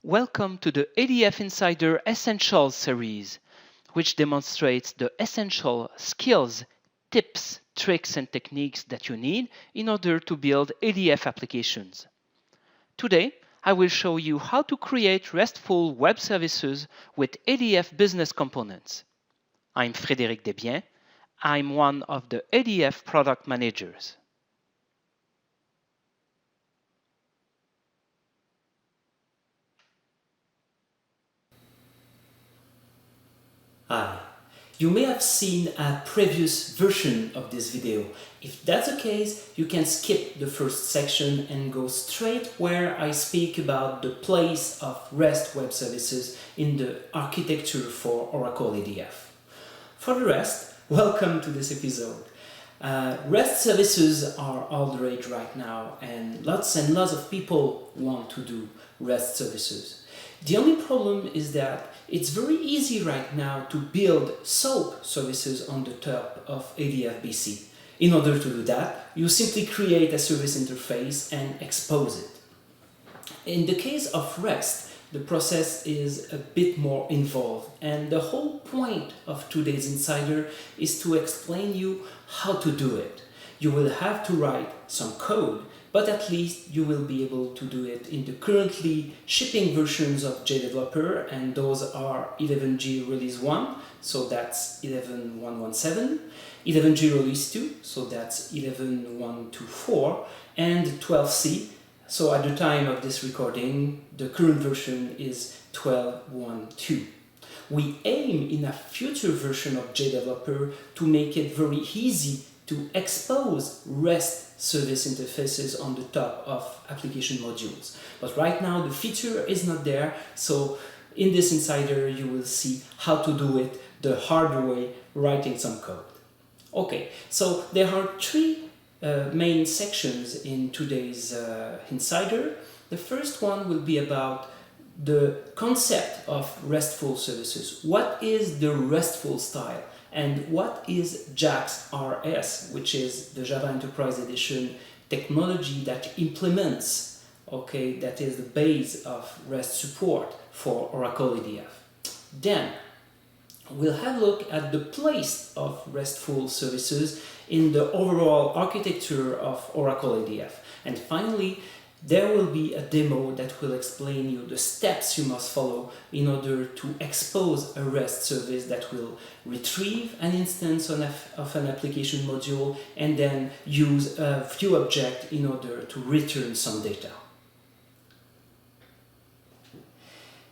Welcome to the ADF Insider Essentials series, which demonstrates the essential skills, tips, tricks, and techniques that you need in order to build ADF applications. Today, I will show you how to create RESTful web services with ADF Business Components. I'm Frédéric Desbiens. I'm one of the ADF product managers. Hi. You may have seen a previous version of this video. If that's the case, you can skip the first section and go straight where I speak about the place of REST web services in the architecture for Oracle ADF. For the rest, welcome to this episode. REST services are all the rage right now, and lots of people want to do REST services. The only problem is that it's very easy right now to build SOAP services on the top of ADF BC. In order to do that, you simply create a service interface and expose it. In the case of REST, the process is a bit more involved, and the whole point of today's Insider is to explain you how to do it. You will have to write some code, but at least you will be able to do it in the currently shipping versions of JDeveloper, and those are 11G Release 1, so that's 11.117, 11G Release 2, so that's 11.124, and 12C. So at the time of this recording, the current version is 12.1.2. We aim in a future version of JDeveloper to make it very easy to expose REST service interfaces on the top of application modules. But right now the feature is not there, so in this Insider you will see how to do it the hard way, writing some code. Okay, so there are three main sections in today's Insider. The first one will be about the concept of RESTful services. What is the RESTful style? And what is JAX RS, which is the Java Enterprise Edition technology that implements, that is the base of REST support for Oracle ADF. Then we'll have a look at the place of RESTful services in the overall architecture of Oracle ADF. And finally, there will be a demo that will explain you the steps you must follow in order to expose a REST service that will retrieve an instance of an application module and then use a view object in order to return some data.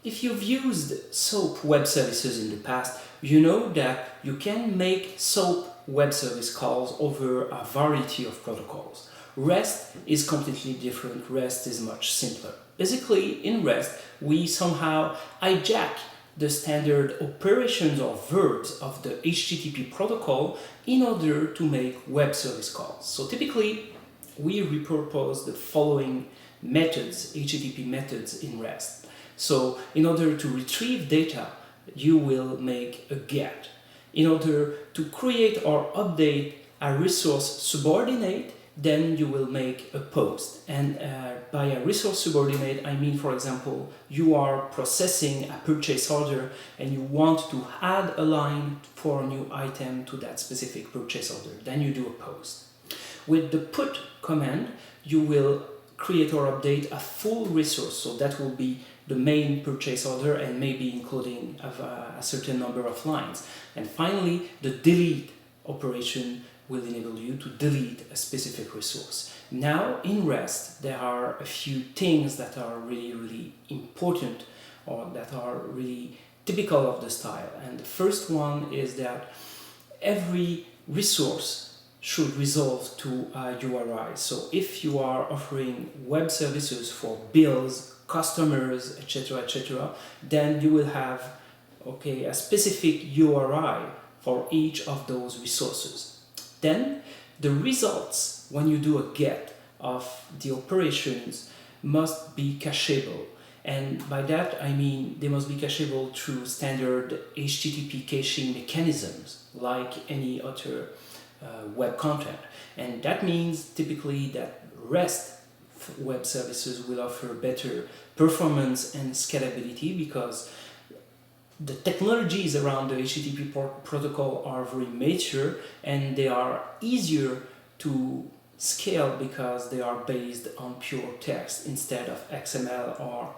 If you've used SOAP web services in the past, you know that you can make SOAP web service calls over a variety of protocols. REST is completely different. REST is much simpler. Basically, in REST, we somehow hijack the standard operations or verbs of the HTTP protocol in order to make web service calls. So typically, we repurpose the following methods, HTTP methods in REST. So in order to retrieve data, you will make a GET. In order to create or update a resource subordinate, then you will make a post. And by a resource subordinate, I mean, for example, you are processing a purchase order and you want to add a line for a new item to that specific purchase order. Then you do a post. With the put command, you will create or update a full resource. So that will be the main purchase order and maybe including a certain number of lines. And finally, the delete operation will enable you to delete a specific resource. Now in REST, there are a few things that are really important or that are really typical of the style. And the first one is that every resource should resolve to a URI. So if you are offering web services for bills, customers, etc., then you will have a specific URI for each of those resources. Then the results, when you do a GET of the operations, must be cacheable. And by that I mean they must be cacheable through standard HTTP caching mechanisms like any other web content. And that means typically that REST web services will offer better performance and scalability because the technologies around the HTTP protocol are very mature and they are easier to scale because they are based on pure text instead of XML or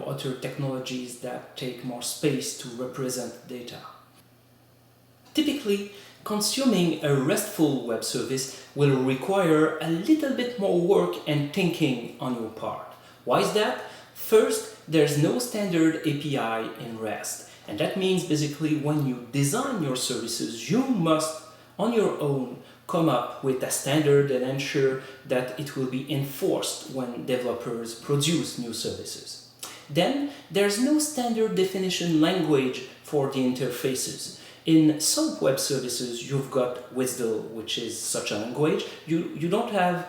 other technologies that take more space to represent data. Typically, consuming a RESTful web service will require a little bit more work and thinking on your part. Why is that? First, there's no standard API in REST, and that means basically when you design your services, you must on your own come up with a standard and ensure that it will be enforced when developers produce new services. Then there's no standard definition language for the interfaces. In some web services, you've got WSDL, which is such a language. You don't have,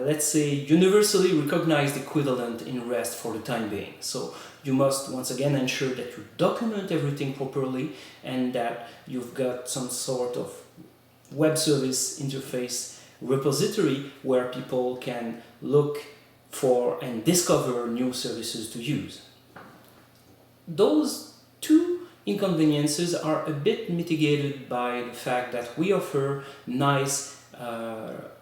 let's say, universally recognized equivalent in REST for the time being. So you must once again ensure that you document everything properly and that you've got some sort of web service interface repository where people can look for and discover new services to use. Those two inconveniences are a bit mitigated by the fact that we offer nice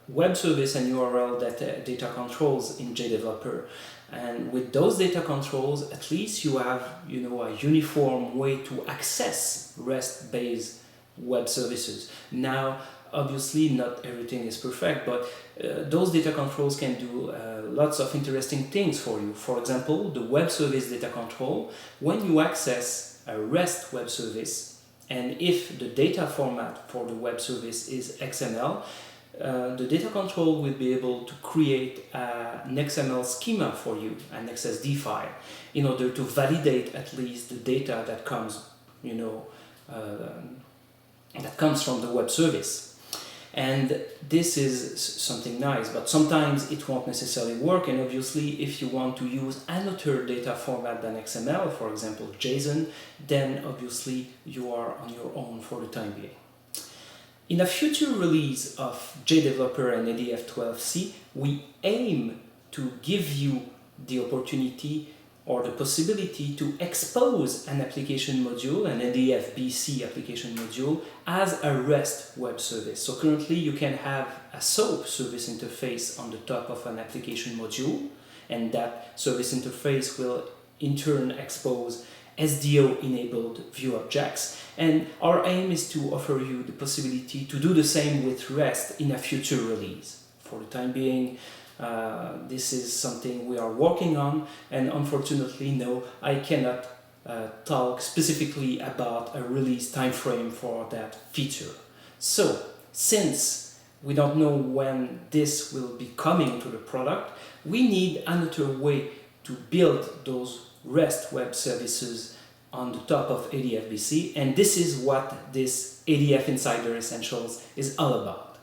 web service and URL data controls in JDeveloper. And with those data controls, at least you have a uniform way to access REST-based web services. Now, obviously, not everything is perfect, but those data controls can do lots of interesting things for you. For example, the web service data control, when you access a REST web service, and if the data format for the web service is XML, the data control will be able to create an XML schema for you, an XSD file, in order to validate at least the data that comes, that comes from the web service. And this is something nice, but sometimes it won't necessarily work. And obviously, if you want to use another data format than XML, for example, JSON, then obviously you are on your own for the time being. In a future release of JDeveloper and ADF 12c, we aim to give you the opportunity or the possibility to expose an application module, an ADF BC application module, as a REST web service. So currently you can have a SOAP service interface on the top of an application module, and that service interface will in turn expose SDO-enabled view objects. And our aim is to offer you the possibility to do the same with REST in a future release. For the time being, this is something we are working on, and unfortunately, no, I cannot talk specifically about a release timeframe for that feature. So, since we don't know when this will be coming to the product, we need another way to build those REST web services on the top of ADF BC, and this is what this ADF Insider Essentials is all about.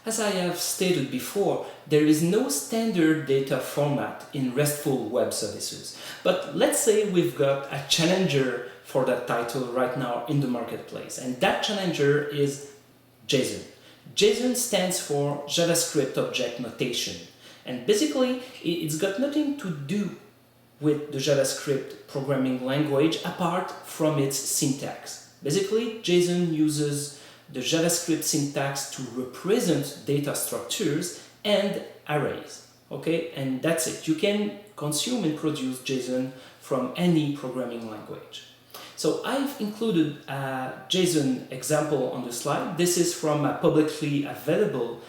As I have stated before, there is no standard data format in RESTful web services. But let's say we've got a challenger for that title right now in the marketplace, and that challenger is JSON. JSON stands for JavaScript Object Notation, and basically it's got nothing to do with the JavaScript programming language apart from its syntax. Basically, JSON uses the JavaScript syntax to represent data structures and arrays. Okay, and that's it. You can consume and produce JSON from any programming language. So I've included a JSON example on the slide. This is from a publicly available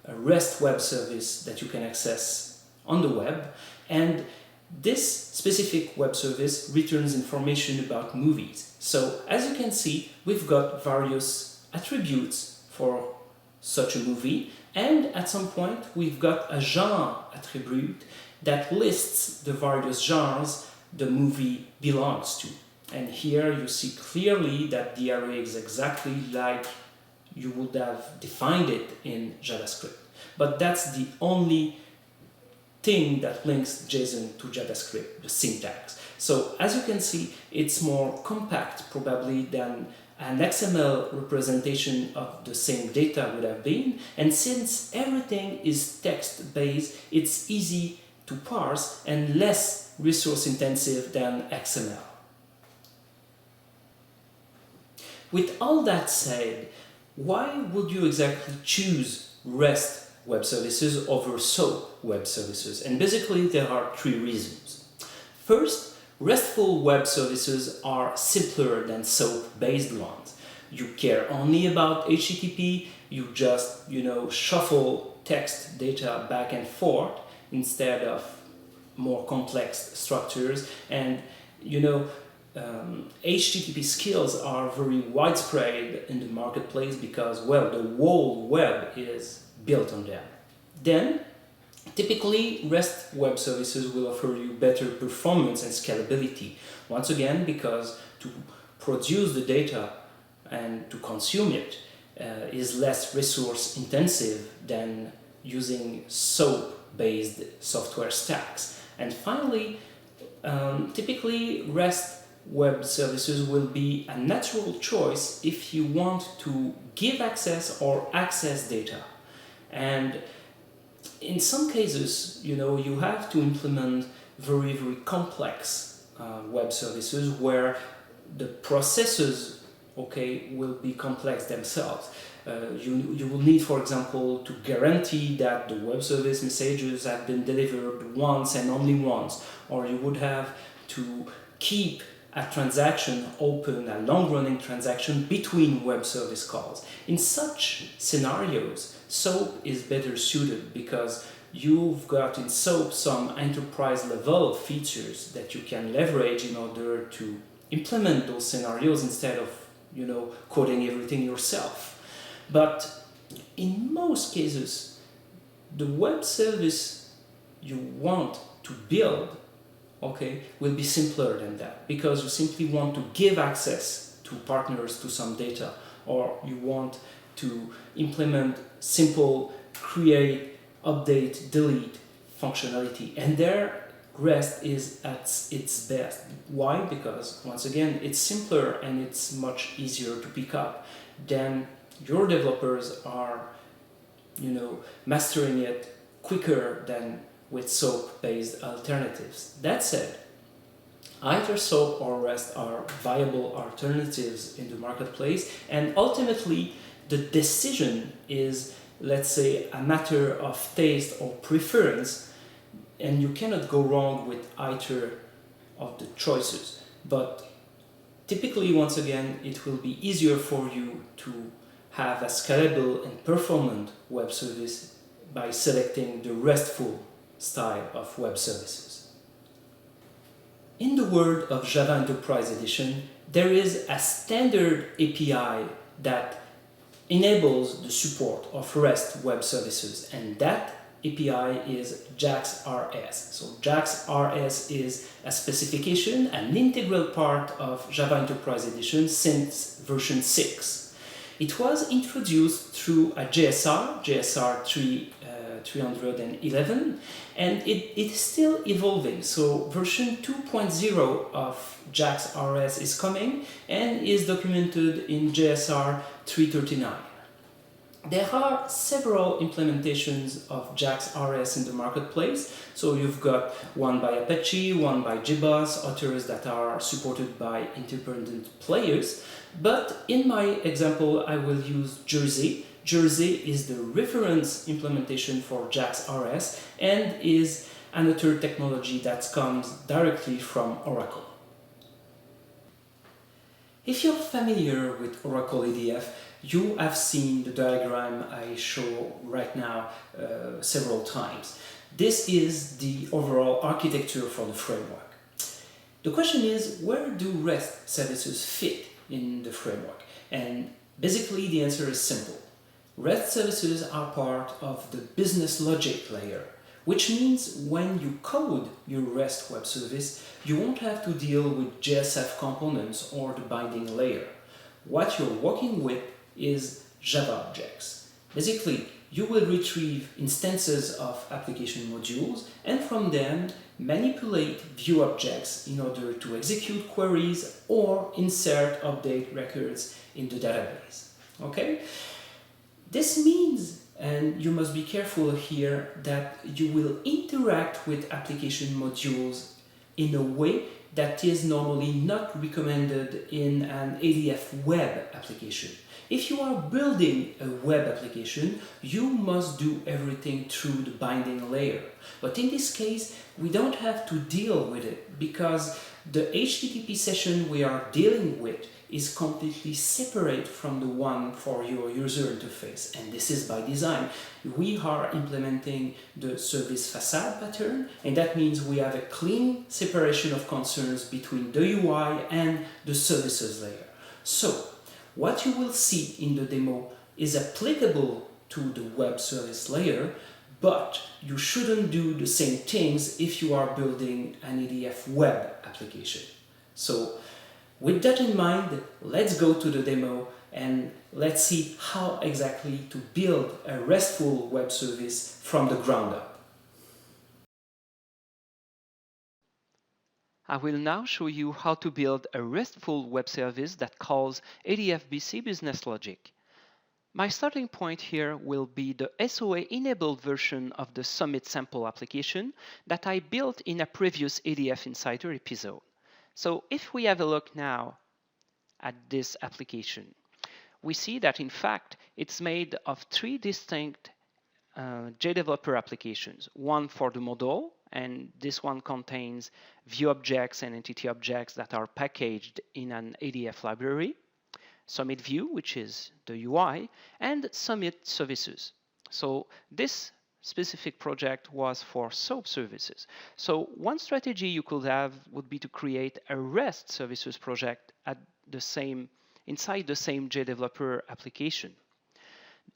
REST web service that you can access on the web, and this specific web service returns information about movies. So as you can see, we've got various attributes for such a movie, and at some point we've got a genre attribute that lists the various genres the movie belongs to. And here you see clearly that the array is exactly like you would have defined it in JavaScript. But that's the only thing that links JSON to JavaScript, the syntax. So as you can see, it's more compact probably than an XML representation of the same data would have been, and since everything is text-based, it's easy to parse and less resource-intensive than XML. With all that said, why would you exactly choose REST web services over SOAP web services? And basically there are three reasons. First, RESTful web services are simpler than SOAP-based ones. You care only about HTTP, you just, shuffle text data back and forth instead of more complex structures, and HTTP skills are very widespread in the marketplace because, well, the whole web is built on them. Then, typically, REST web services will offer you better performance and scalability. Once again, because to produce the data and to consume it is less resource intensive than using SOAP-based software stacks. And finally, typically, REST web services will be a natural choice if you want to give access or access data. And in some cases, you have to implement very, very complex web services where the processes, will be complex themselves. You will need, for example, to guarantee that the web service messages have been delivered once and only once, or you would have to keep a transaction open, a long-running transaction between web service calls. In such scenarios, SOAP is better suited because you've got in SOAP some enterprise-level features that you can leverage in order to implement those scenarios instead of, coding everything yourself. But in most cases, the web service you want to build will be simpler than that, because you simply want to give access to partners to some data, or you want to implement simple create, update, delete functionality. And there, REST is at its best. Why? Because, once again, it's simpler and it's much easier to pick up. Then your developers are, mastering it quicker than with SOAP-based alternatives. That said, either SOAP or REST are viable alternatives in the marketplace, and ultimately the decision is, let's say, a matter of taste or preference, and you cannot go wrong with either of the choices. But typically, once again, it will be easier for you to have a scalable and performant web service by selecting the RESTful style of web services. In the world of Java Enterprise Edition, there is a standard API that enables the support of REST web services, and that API is JAX-RS. So JAX-RS is a specification, an integral part of Java Enterprise Edition since version 6. It was introduced through a JSR 311, and it is still evolving. So version 2.0 of JAX-RS is coming and is documented in JSR 339. There are several implementations of JAX-RS in the marketplace. So you've got one by Apache, one by JBoss, others that are supported by independent players. But in my example, I will use Jersey. Jersey is the reference implementation for JAX-RS and is another technology that comes directly from Oracle. If you're familiar with Oracle ADF, you have seen the diagram I show right now several times. This is the overall architecture for the framework. The question is, where do REST services fit in the framework? And basically the answer is simple. REST services are part of the business logic layer, which means when you code your REST web service, you won't have to deal with JSF components or the binding layer. What you're working with is Java objects. Basically, you will retrieve instances of application modules and from them manipulate view objects in order to execute queries or insert update records in the database. Okay? This means, and you must be careful here, that you will interact with application modules in a way that is normally not recommended in an ADF web application. If you are building a web application, you must do everything through the binding layer. But in this case, we don't have to deal with it because the HTTP session we are dealing with is completely separate from the one for your user interface, and this is by design. We are implementing the service facade pattern, and that means we have a clean separation of concerns between the UI and the services layer. So what you will see in the demo is applicable to the web service layer, but you shouldn't do the same things if you are building an ADF web application. So with that in mind, let's go to the demo and let's see how exactly to build a RESTful web service from the ground up. I will now show you how to build a RESTful web service that calls ADF BC business logic. My starting point here will be the SOA-enabled version of the Summit sample application that I built in a previous ADF Insider episode. So if we have a look now at this application, we see that in fact it's made of three distinct JDeveloper applications. One for the model, and this one contains view objects and entity objects that are packaged in an ADF library. Summit View, which is the UI, and Summit Services. So this specific project was for SOAP services. So one strategy you could have would be to create a REST services project inside the same JDeveloper application.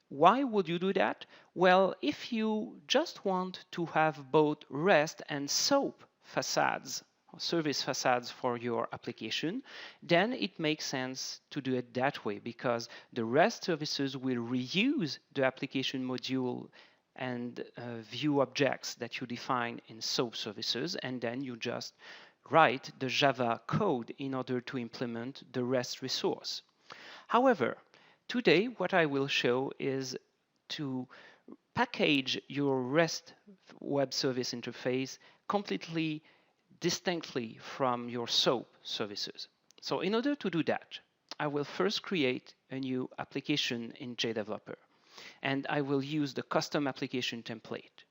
Why would you do that? Well, if you just want to have both REST and SOAP facades, service facades for your application, then it makes sense to do it that way because the REST services will reuse the application module and view objects that you define in SOAP services, and then you just write the Java code in order to implement the REST resource. However, today what I will show is to package your REST web service interface completely distinctly from your SOAP services. So in order to do that, I will first create a new application in JDeveloper, and I will use the custom application template.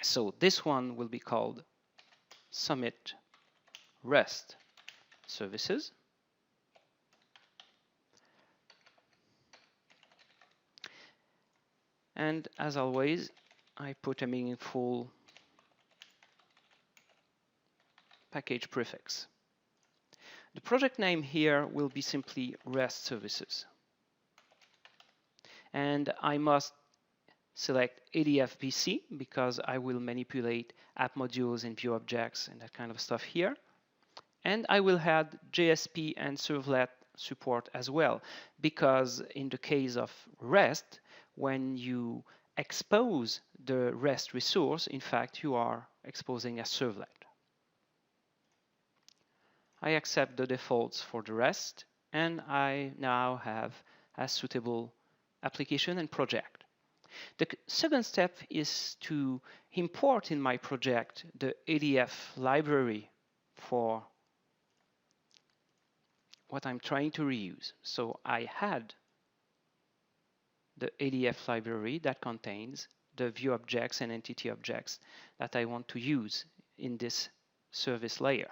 So this one will be called Summit REST Services. And as always, I put a meaningful package prefix. The project name here will be simply REST Services. And I must select ADF BC because I will manipulate app modules and view objects and that kind of stuff here. And I will add JSP and servlet support as well, because in the case of REST, when you expose the REST resource, in fact, you are exposing a servlet. I accept the defaults for the rest, and I now have a suitable application and project. The second step is to import in my project the ADF library for what I'm trying to reuse. So I had the ADF library that contains the view objects and entity objects that I want to use in this service layer.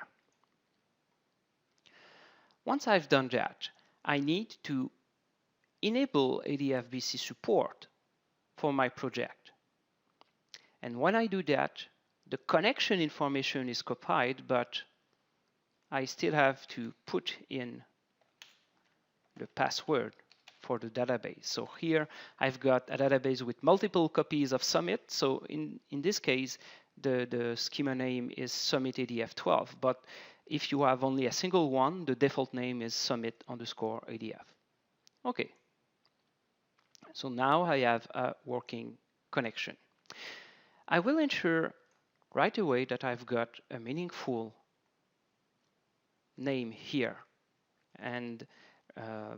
Once I've done that, I need to enable ADF BC support for my project. And when I do that, the connection information is copied, but I still have to put in the password for the database. So here I've got a database with multiple copies of Summit. So in this case, the schema name is Summit ADF 12. But if you have only a single one, the default name is Summit_ADF. Okay. So now I have a working connection. I will ensure right away that I've got a meaningful name here. And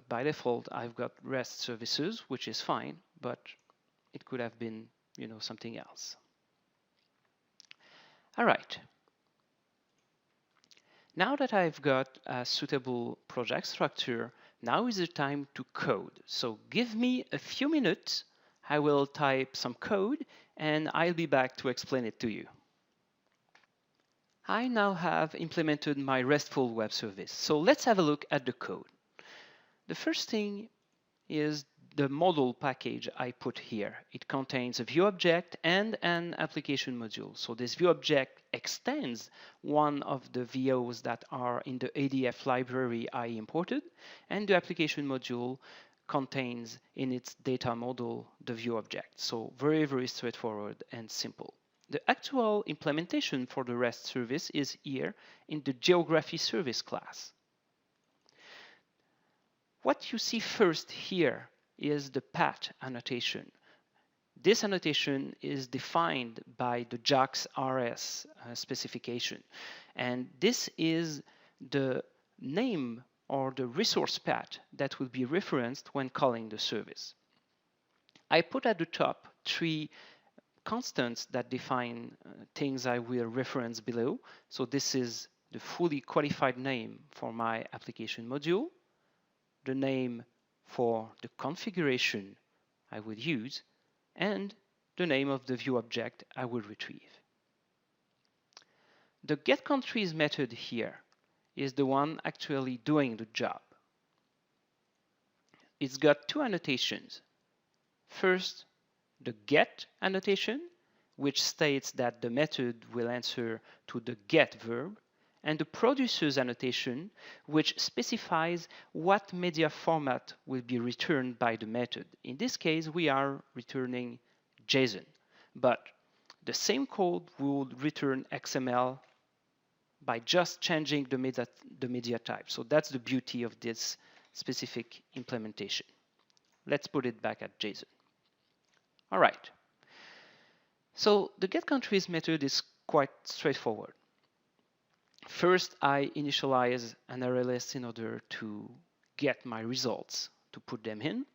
by default, I've got REST services, which is fine, but it could have been, something else. All right. Now that I've got a suitable project structure, now is the time to code. So give me a few minutes. I will type some code and I'll be back to explain it to you. I now have implemented my RESTful web service. So let's have a look at the code. The first thing is the model package I put here. It contains a view object and an application module. So this view object extends one of the VOs that are in the ADF library I imported, and the application module contains in its data model the view object. So very, very straightforward and simple. The actual implementation for the REST service is here in the geography service class. What you see first here is the path annotation. This annotation is defined by the JAX RS specification. And this is the name or the resource path that will be referenced when calling the service. I put at the top 3 constants that define things I will reference below. So this is the fully qualified name for my application module, the name for the configuration I would use, and the name of the view object I will retrieve. The getCountries method here is the one actually doing the job. It's got 2 annotations. First, the get annotation, which states that the method will answer to the get verb, and the producer's annotation, which specifies what media format will be returned by the method. In this case, we are returning JSON, but the same code would return XML by just changing the media type. So that's the beauty of this specific implementation. Let's put it back at JSON. All right. So the getCountries method is quite straightforward. First, I initialize an array list in order to get my results, to put them in.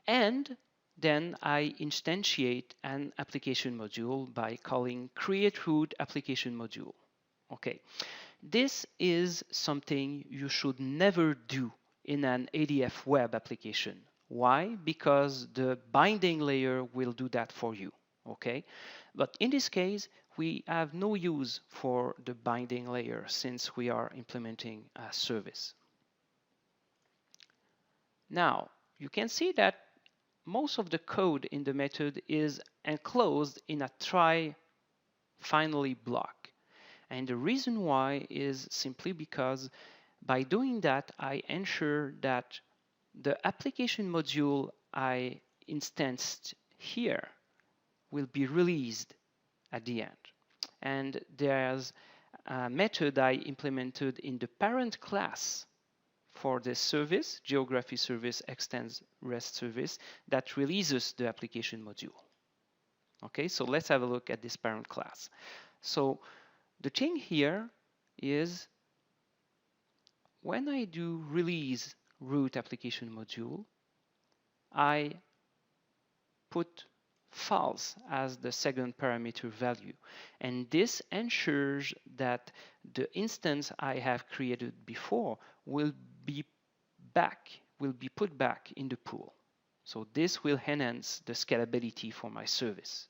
And then I instantiate an application module by calling createRoot application module. Okay, this is something you should never do in an ADF web application. Why? Because the binding layer will do that for you. Okay, but in this case, we have no use for the binding layer since we are implementing a service. Now, you can see that most of the code in the method is enclosed in a try finally block. And the reason why is simply because by doing that, I ensure that the application module I instanced here will be released at the end. And there's a method I implemented in the parent class for this service, geography service extends REST service, that releases the application module. Okay, so let's have a look at this parent class. So the thing here is when I do release root application module, I put false as the second parameter value. And this ensures that the instance I have created before will be put back in the pool. So this will enhance the scalability for my service.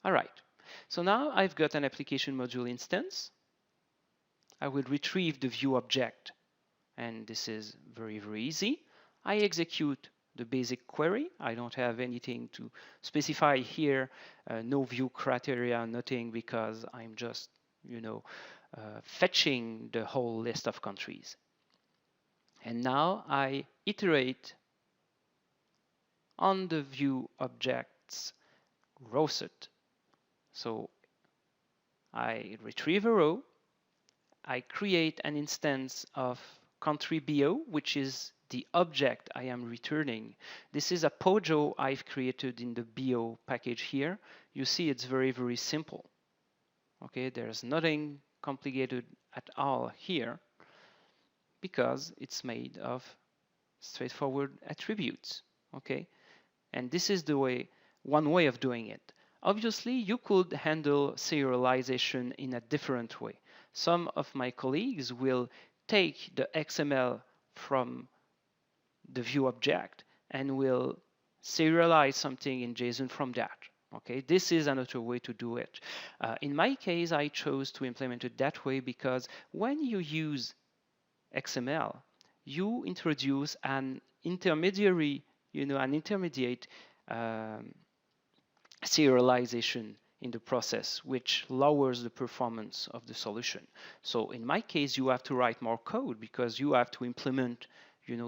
All right, so now I've got an application module instance. I will retrieve the view object, and this is very, very easy. I execute the basic query. I don't have anything to specify here, no view criteria, nothing, because I'm just, fetching the whole list of countries. And now I iterate on the view object's row set. So I retrieve a row, I create an instance of country BO, which is the object I am returning. This is a POJO I've created in the BO package here. You see it's very, very simple. Okay, there's nothing complicated at all here because it's made of straightforward attributes. Okay, and this is the way, one way of doing it. Obviously, you could handle serialization in a different way. Some of my colleagues will take the XML from the view object and will serialize something in JSON from that. Okay, this is another way to do it. In my case, I chose to implement it that way because when you use XML, you introduce an intermediary, an intermediate serialization in the process, which lowers the performance of the solution. So in my case, you have to write more code because you have to implement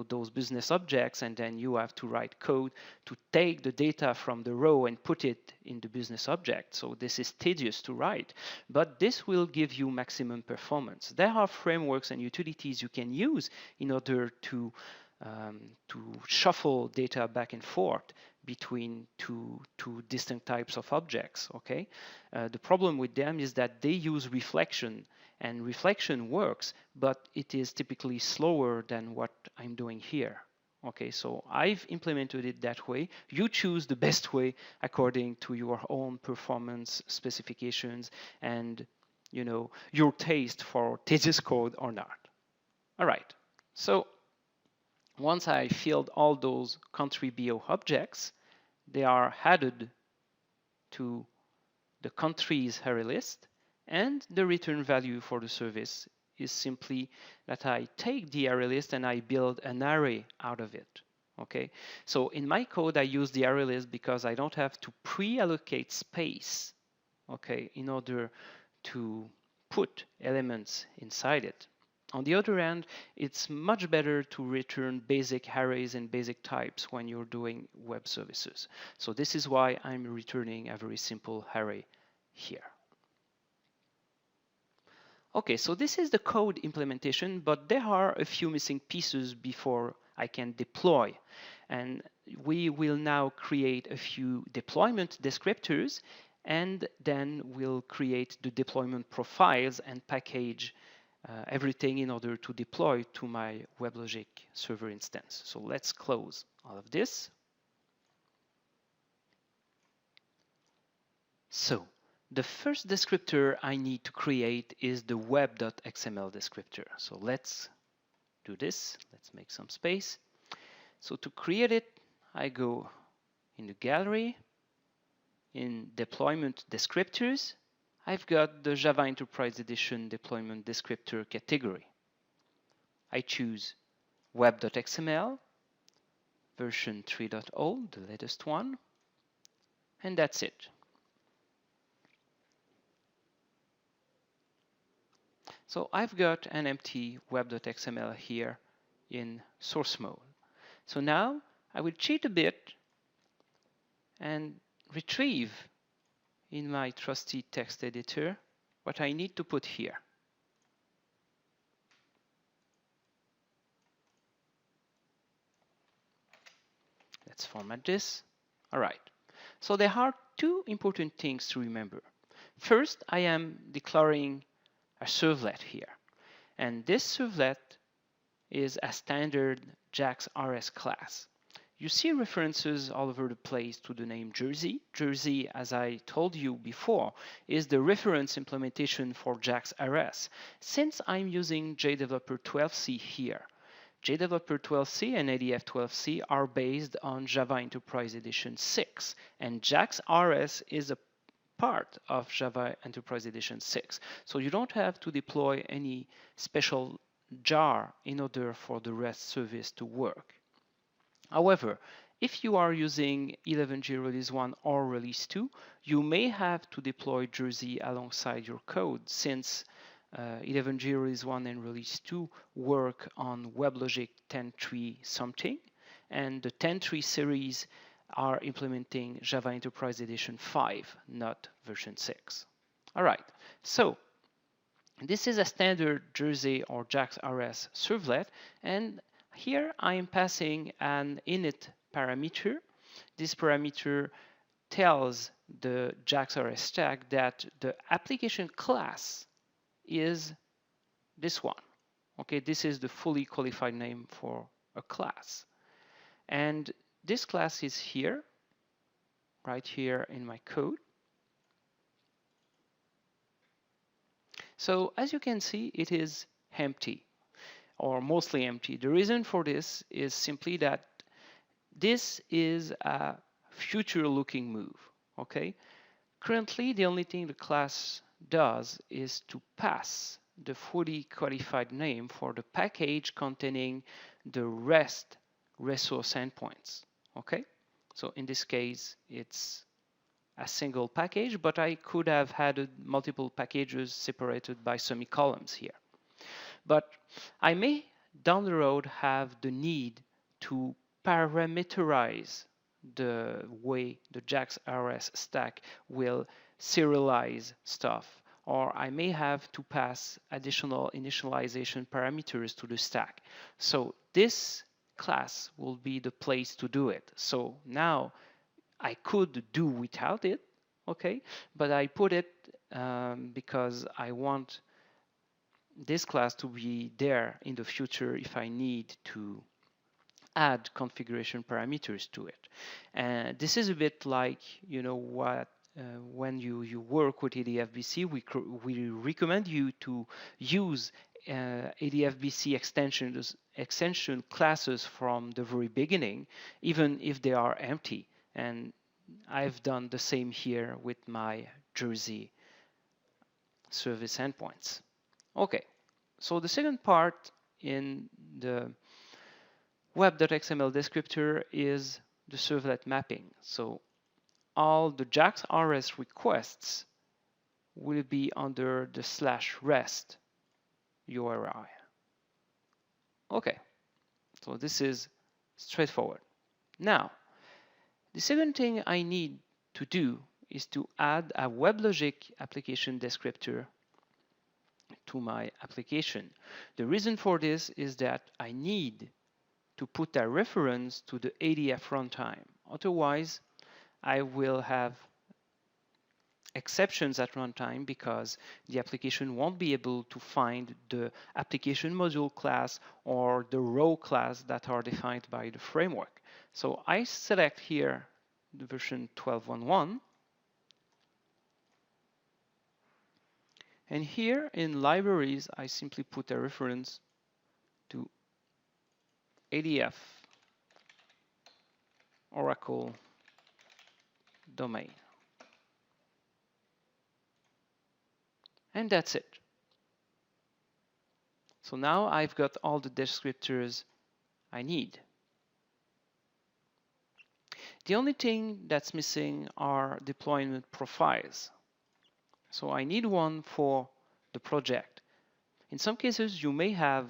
those business objects, and then you have to write code to take the data from the row and put it in the business object. So this is tedious to write, but this will give you maximum performance. There are frameworks and utilities you can use in order to shuffle data back and forth between two distinct types of objects. Okay, the problem with them is that they use reflection, and reflection works, but it is typically slower than what I'm doing here. Okay, so I've implemented it that way. You choose the best way according to your own performance specifications and your taste for tedious code or not. All right, so once I filled all those country BO objects, they are added to the country's array list, and the return value for the service is simply that I take the array list and I build an array out of it. Okay, so in my code I use the array list because I don't have to pre-allocate space, okay, in order to put elements inside it. On the other hand, it's much better to return basic arrays and basic types when you're doing web services. So this is why I'm returning a very simple array here. Okay, so this is the code implementation, but there are a few missing pieces before I can deploy. And we will now create a few deployment descriptors, and then we'll create the deployment profiles and package everything in order to deploy to my WebLogic server instance. So let's close all of this. So the first descriptor I need to create is the web.xml descriptor. So let's do this. Let's make some space. So to create it, I go in the gallery, in deployment descriptors, I've got the Java Enterprise Edition deployment descriptor category. I choose web.xml, version 3.0, the latest one, and that's it. So I've got an empty web.xml here in source mode. So now I will cheat a bit and retrieve in my trusty text editor what I need to put here. Let's format this. All right. So there are two important things to remember. First, I am declaring a servlet here. And this servlet is a standard JAX RS class. You see references all over the place to the name Jersey. Jersey, as I told you before, is the reference implementation for JAX RS. Since I'm using JDeveloper 12c here, JDeveloper 12c and ADF 12c are based on Java Enterprise Edition 6, and JAX RS is a part of Java Enterprise Edition 6. So you don't have to deploy any special jar in order for the REST service to work. However, if you are using 11G Release 1 or Release 2, you may have to deploy Jersey alongside your code, since 11G Release 1 and Release 2 work on WebLogic 10.3 something, and the 10.3 series are implementing Java Enterprise Edition 5, not version 6. All right, so this is a standard Jersey or JAX RS servlet, and Here I am passing an init parameter. This parameter tells the JAX RS stack that the application class is this one. Okay, this is the fully qualified name for a class. And this class is here, right here in my code. So as you can see, it is empty, or mostly empty. The reason for this is simply that this is a future-looking move, okay? Currently, the only thing the class does is to pass the fully qualified name for the package containing the REST resource endpoints, okay? So in this case, it's a single package, but I could have had multiple packages separated by semicolons here. But I may down the road have the need to parameterize the way the JAX RS stack will serialize stuff, or I may have to pass additional initialization parameters to the stack. So this class will be the place to do it. So now I could do without it, okay, but I put it because I want this class to be there in the future if I need to add configuration parameters to it. And this is a bit like, you know, what when you work with ADF BC, we recommend you to use ADF BC extension classes from the very beginning, even if they are empty. And I've done the same here with my Jersey service endpoints. Okay, so the second part in the web.xml descriptor is the servlet mapping. So all the JAX RS requests will be under the /rest URI. Okay, so this is straightforward. Now, the second thing I need to do is to add a WebLogic application descriptor to my application. The reason for this is that I need to put a reference to the ADF runtime. Otherwise, I will have exceptions at runtime because the application won't be able to find the application module class or the row class that are defined by the framework. So I select here the version 12.1.1. And here in libraries, I simply put a reference to ADF Oracle domain. And that's it. So now I've got all the descriptors I need. The only thing that's missing are deployment profiles. So I need one for the project. In some cases, you may have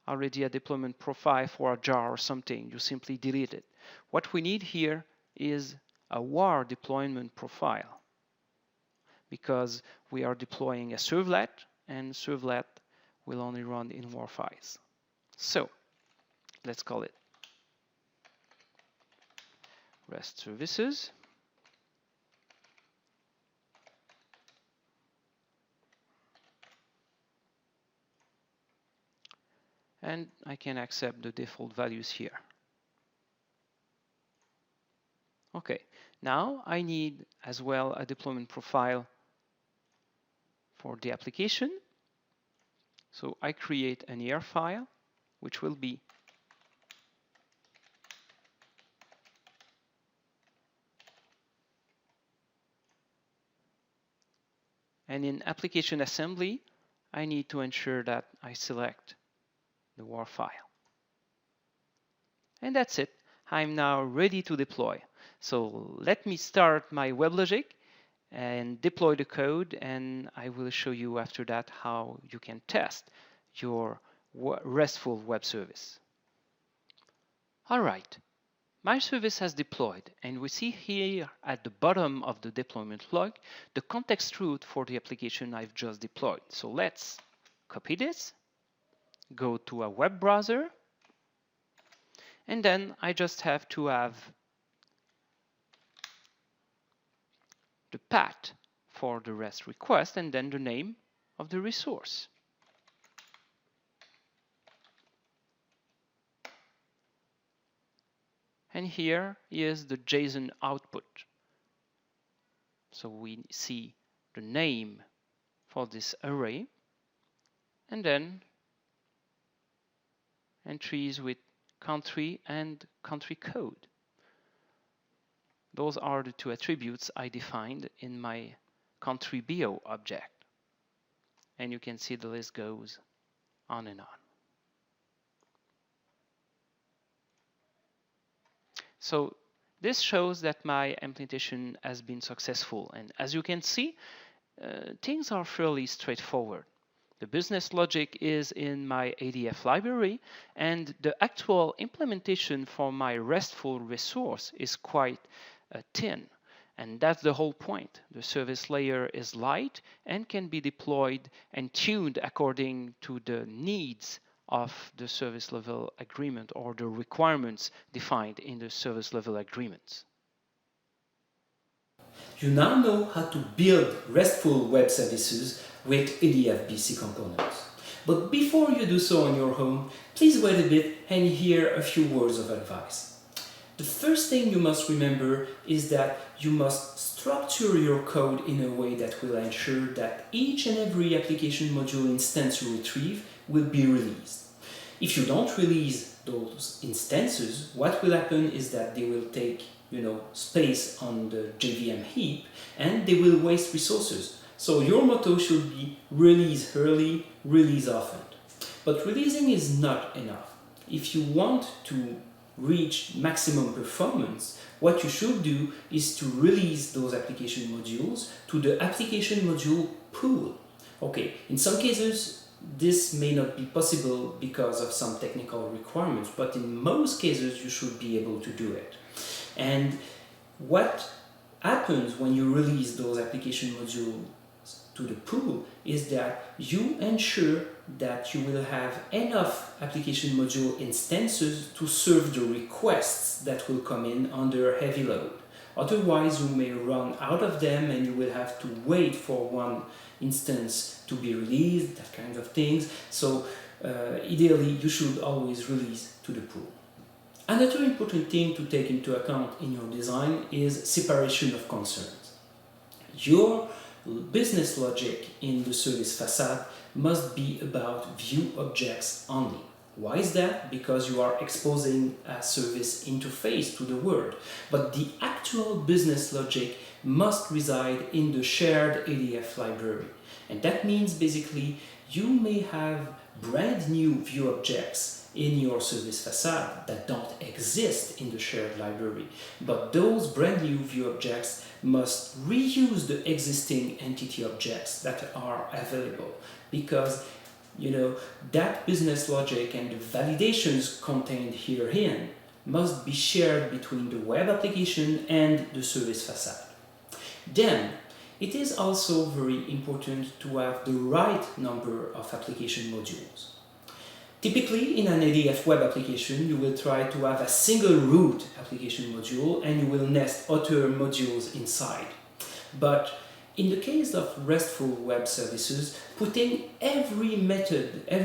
already a deployment profile for a jar or something. You simply delete it. What we need here is a WAR deployment profile because we are deploying a servlet, and servlet will only run in WAR files. So let's call it REST services. And I can accept the default values here. Okay, now I need as well a deployment profile for the application. So I create an ER file, which will be and in application assembly, I need to ensure that I select the WAR file. And that's it. I'm now ready to deploy. So let me start my WebLogic and deploy the code, and I will show you after that how you can test your RESTful web service. All right, my service has deployed, and we see here at the bottom of the deployment log the context route for the application I've just deployed. So let's copy this, go to a web browser, And then I just have to have the path for the REST request and then the name of the resource. And here is the JSON output. So we see the name for this array and then entries with country and country code. Those are the two attributes I defined in my country BO object. And you can see the list goes on and on. So this shows that my implementation has been successful. And as you can see, things are fairly straightforward. The business logic is in my ADF library, and the actual implementation for my RESTful resource is quite thin. And that's the whole point. The service layer is light and can be deployed and tuned according to the needs of the service level agreement or the requirements defined in the service level agreements. You now know how to build RESTful web services with ADF BC components. But before you do so on your own, please wait a bit and hear a few words of advice. The first thing you must remember is that you must structure your code in a way that will ensure that each and every application module instance you retrieve will be released. If you don't release those instances, what will happen is that they will take space on the JVM heap and they will waste resources. So your motto should be release early, release often. But releasing is not enough. If you want to reach maximum performance, what you should do is to release those application modules to the application module pool. Okay, in some cases, this may not be possible because of some technical requirements, but in most cases, you should be able to do it. And what happens when you release those application modules to the pool is that you ensure that you will have enough application module instances to serve the requests that will come in under heavy load. Otherwise, you may run out of them and you will have to wait for one instance to be released, that kind of things. So ideally, you should always release to the pool. Another important thing to take into account in your design is separation of concerns. Your business logic in the service facade must be about view objects only. Why is that? Because you are exposing a service interface to the world. But the actual business logic must reside in the shared ADF library. And that means basically you may have brand new view objects in your service facade that don't exist in the shared library. But those brand new view objects must reuse the existing entity objects that are available, because that business logic and the validations contained herein must be shared between the web application and the service facade. Then, it is also very important to have the right number of application modules. Typically, in an ADF web application, you will try to have a single root application module and you will nest other modules inside. But in the case of RESTful web services, putting every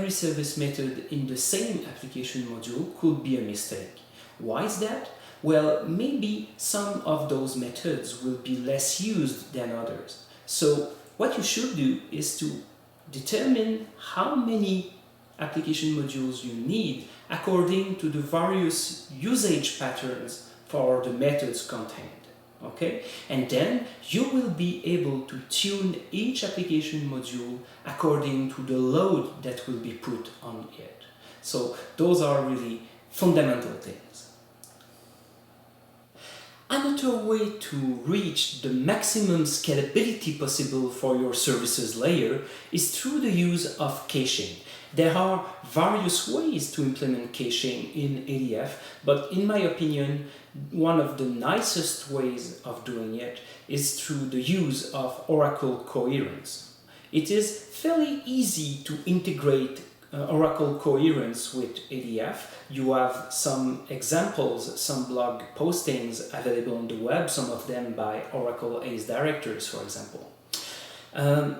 service method in the same application module could be a mistake. Why is that? Well, maybe some of those methods will be less used than others. So what you should do is to determine how many application modules you need according to the various usage patterns for the methods contained. Okay? And then you will be able to tune each application module according to the load that will be put on it. So those are really fundamental things. Another way to reach the maximum scalability possible for your services layer is through the use of caching. There are various ways to implement caching in ADF, but in my opinion, one of the nicest ways of doing it is through the use of Oracle coherence. It is fairly easy to integrate Oracle coherence with ADF. You have some examples, some blog postings available on the web, some of them by Oracle ACE directors, for example.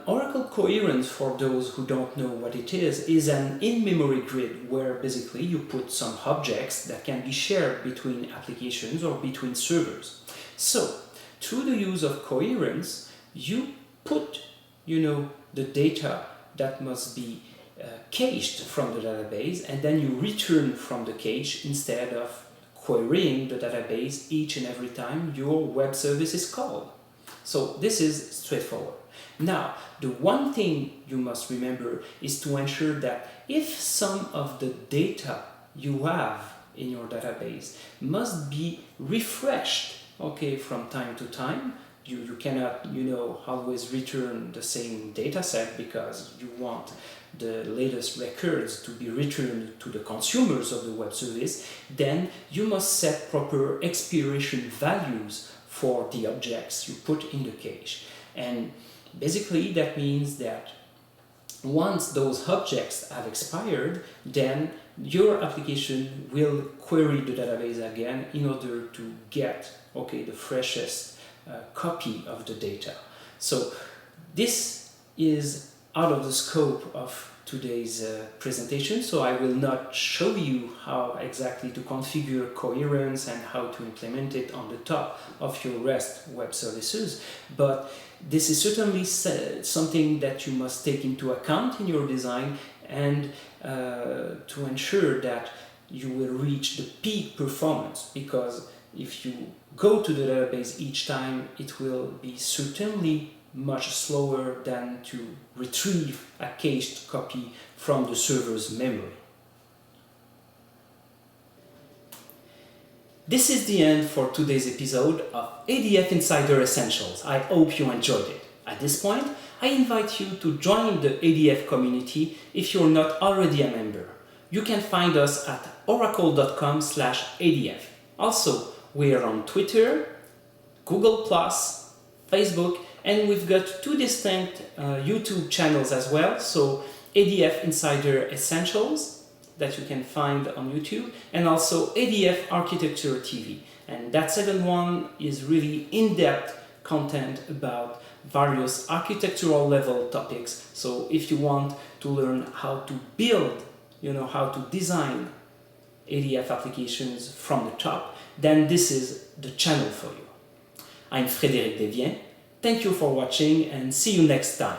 Oracle coherence, for those who don't know what it is an in-memory grid where basically you put some objects that can be shared between applications or between servers. So, through the use of coherence, you put, the data that must be cached from the database, and then you return from the cache instead of querying the database each and every time your web service is called. So this is straightforward. Now, the one thing you must remember is to ensure that if some of the data you have in your database must be refreshed, from time to time, you cannot, always return the same data set because you want the latest records to be returned to the consumers of the web service, then you must set proper expiration values for the objects you put in the cache. And basically that means that once those objects have expired, then your application will query the database again in order to get the freshest copy of the data. So this is out of the scope of today's presentation, so I will not show you how exactly to configure coherence and how to implement it on the top of your REST web services, but this is certainly something that you must take into account in your design and to ensure that you will reach the peak performance, because if you go to the database each time, it will be certainly much slower than to retrieve a cached copy from the server's memory. This is the end for today's episode of ADF Insider Essentials. I hope you enjoyed it. At this point, I invite you to join the ADF community if you're not already a member. You can find us at oracle.com/ADF. Also, we are on Twitter, Google+, Facebook, and we've got two distinct YouTube channels as well. So ADF Insider Essentials that you can find on YouTube, and also ADF Architecture TV. And that second one is really in-depth content about various architectural level topics. So if you want to learn how to build, how to design ADF applications from the top, then this is the channel for you. I'm Frédéric Desviens. Thank you for watching and see you next time.